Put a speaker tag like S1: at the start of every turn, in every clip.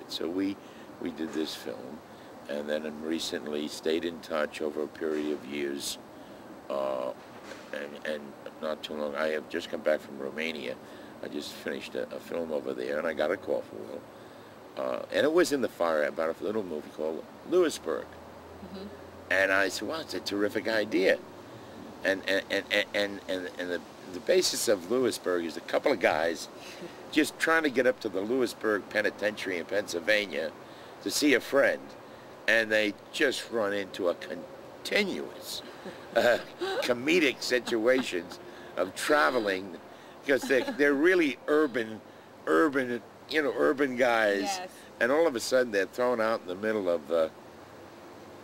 S1: So we did this film, and then recently stayed in touch over a period of years, and not too long. I have just come back from Romania. I just finished a film over there, and I got a call for Will. And it was in the fire about a little movie called Lewisburg. Mm-hmm. And I said, well, it's a terrific idea. And the basis of Lewisburg is a couple of guys just trying to get up to the Lewisburg Penitentiary in Pennsylvania to see a friend. And they just run into a continuous comedic situations of traveling, because they're really urban guys. Yes. And all of a sudden they're thrown out in the middle of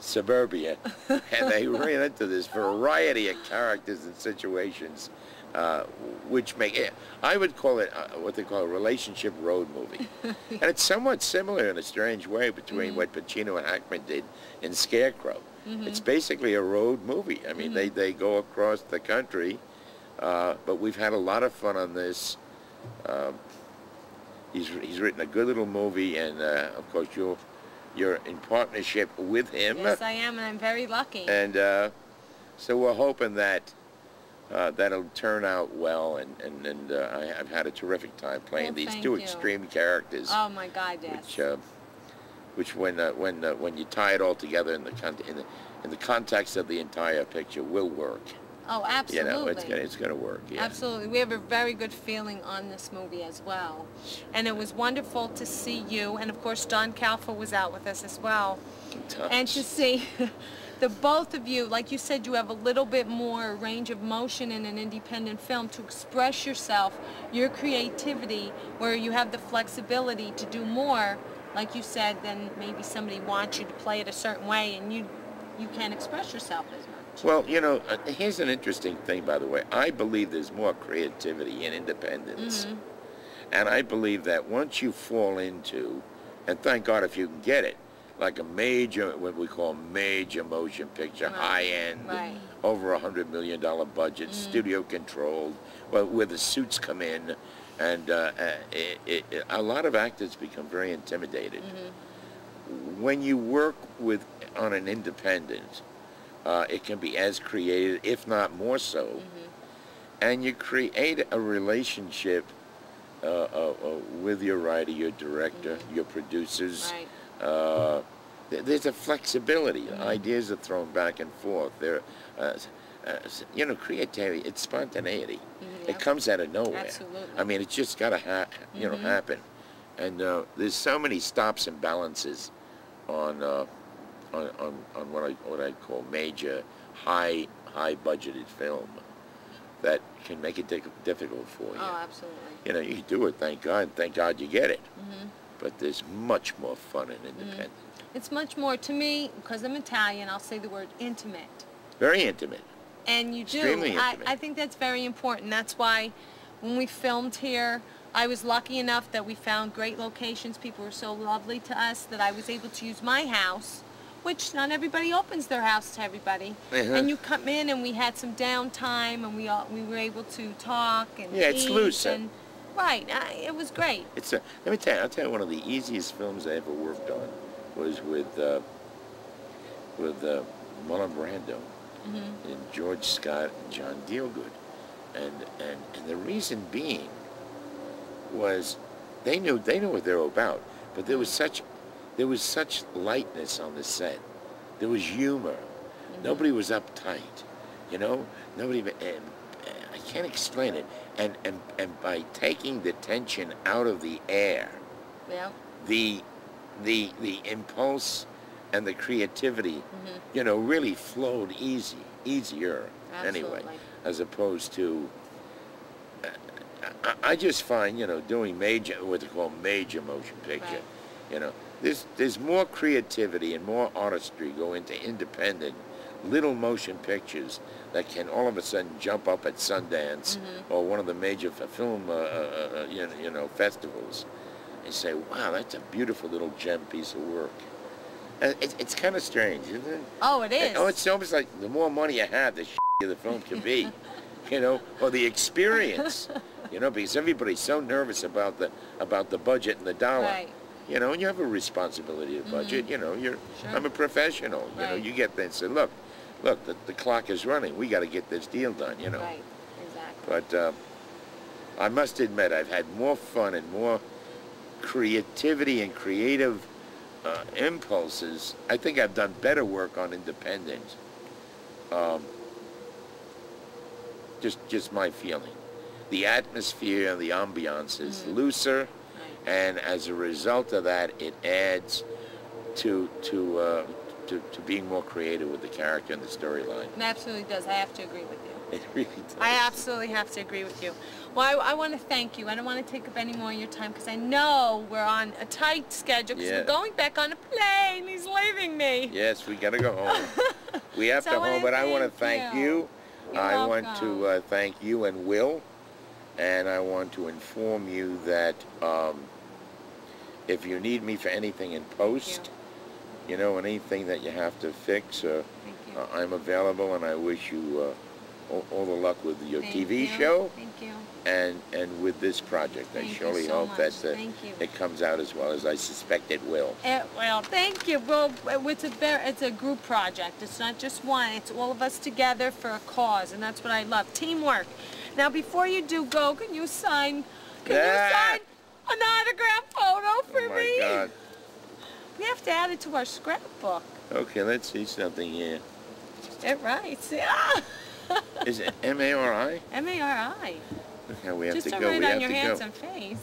S1: suburbia, and they ran into this variety of characters and situations, which make it, I would call it what they call a relationship road movie. And it's somewhat similar in a strange way between what Pacino and Hackman did in Scarecrow. It's basically a road movie. I mean, they go across the country, but we've had a lot of fun on this. He's written a good little movie, and of course you're in partnership with him.
S2: Yes, I am, and I'm very lucky.
S1: And so we're hoping that that'll turn out well, and I've had a terrific time playing these two extreme characters.
S2: Oh my God, yes.
S1: Which when you tie it all together in the context of the entire picture will work.
S2: Oh, absolutely.
S1: You know, it's going to work. Yeah.
S2: Absolutely. We have a very good feeling on this movie as well. And it was wonderful to see you, and of course Don Calfa was out with us as well. And to see the both of you, like you said, you have a little bit more range of motion in an independent film to express yourself, your creativity, where you have the flexibility to do more, like you said, than maybe somebody wants you to play it a certain way, and you can't express yourself as much.
S1: Well, you know, here's an interesting thing, by the way. I believe there's more creativity in independence. And I believe that once you fall into, and thank God if you can get it, like a major, what we call major motion picture, high-end, over $100 million budget, studio controlled, well, where the suits come in, and a lot of actors become very intimidated. When you work on an independent, it can be as creative, if not more so, and you create a relationship with your writer, your director, your producers. There's a flexibility. Ideas are thrown back and forth. There, you know, creativity, it's spontaneity. It comes out of nowhere.
S2: Absolutely.
S1: I mean, it's just got to happen. And there's so many stops and balances on what I call major, high budgeted film that can make it difficult for you.
S2: Oh, absolutely.
S1: You know, you do it, thank God you get it. But there's much more fun in independent.
S2: It's much more, to me, because I'm Italian, I'll say the word intimate.
S1: Very intimate.
S2: And you do.
S1: Extremely intimate.
S2: I think that's very important. That's why when we filmed here, I was lucky enough that we found great locations. People were so lovely to us that I was able to use my house, which not everybody opens their house to everybody. And you come in, and we had some downtime, and we were able to talk and eat.
S1: It's loose.
S2: And, it was great.
S1: Let me tell you, I'll tell you, one of the easiest films I ever worked on was with Marlon Brando and George Scott and John Gielgud, and the reason being was they knew what they were about, but there was such lightness on the set. There was humor. Nobody was uptight. You know, nobody. I can't explain it. And by taking the tension out of the air, the impulse and the creativity, you know, really flowed easier. Anyway, as opposed to. I just find, you know, doing what they call major motion picture, you know, there's more creativity and more artistry go into independent little motion pictures that can all of a sudden jump up at Sundance or one of the major film you know, festivals and say, wow, that's a beautiful little gem piece of work. It's kind of strange, isn't it?
S2: Oh, it is.
S1: It's almost like the more money you have, the shittier the film can be, you know, or the experience, you know, because everybody's so nervous about the budget and the dollar. You know, and you have a responsibility to budget. You know, I'm a professional. You know,
S2: Right.
S1: you get there and say, look, the clock is running. We got to get this deal done. You know.
S2: Right. Exactly.
S1: But I must admit, I've had more fun and more creativity and creative impulses. I think I've done better work on independent. Just my feeling. The atmosphere, the ambiance is looser, and as a result of that, it adds to being more creative with the character and the storyline.
S2: It absolutely does. I have to agree with you.
S1: It really does.
S2: I absolutely have to agree with you. Well, I want to thank you. I don't want to take up any more of your time because I know we're on a tight schedule because we're going back on a plane. He's leaving me.
S1: Yes, we got to go home. We have to home, but I want to thank you. I want to thank you and Will, and I want to inform you that if you need me for anything in post, you know, anything that you have to fix, I'm available, and I wish you all the luck with your TV show.
S2: Thank you.
S1: And with this project. I surely hope that it comes out as well as I suspect it will.
S2: Well, thank you. Well, it's a group project. It's not just one. It's all of us together for a cause, and that's what I love. Teamwork. Now, before you do go, can you sign an autograph photo for me?
S1: Oh, my God.
S2: We have to add it to our scrapbook.
S1: Okay, let's see something here.
S2: It writes. Yeah.
S1: Is it M-A-R-I?
S2: M-A-R-I.
S1: Okay, we have
S2: Just
S1: to
S2: to
S1: go.
S2: write
S1: We have
S2: on your
S1: to
S2: hands
S1: go.
S2: and face.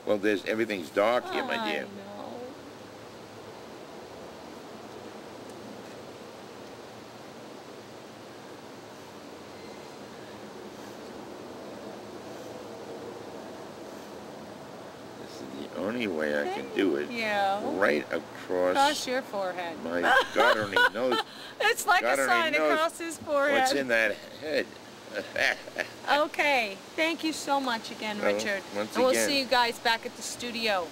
S1: Well, everything's dark here, my dear.
S2: I know.
S1: This is the only way I can do it.
S2: Yeah.
S1: Right across.
S2: Across your forehead.
S1: My God only knows.
S2: It's like
S1: God
S2: a
S1: only
S2: sign
S1: knows
S2: across his forehead.
S1: what's in that head.
S2: Okay. Thank you so much again, Richard.
S1: Once
S2: and we'll
S1: again.
S2: see you guys back at the studio.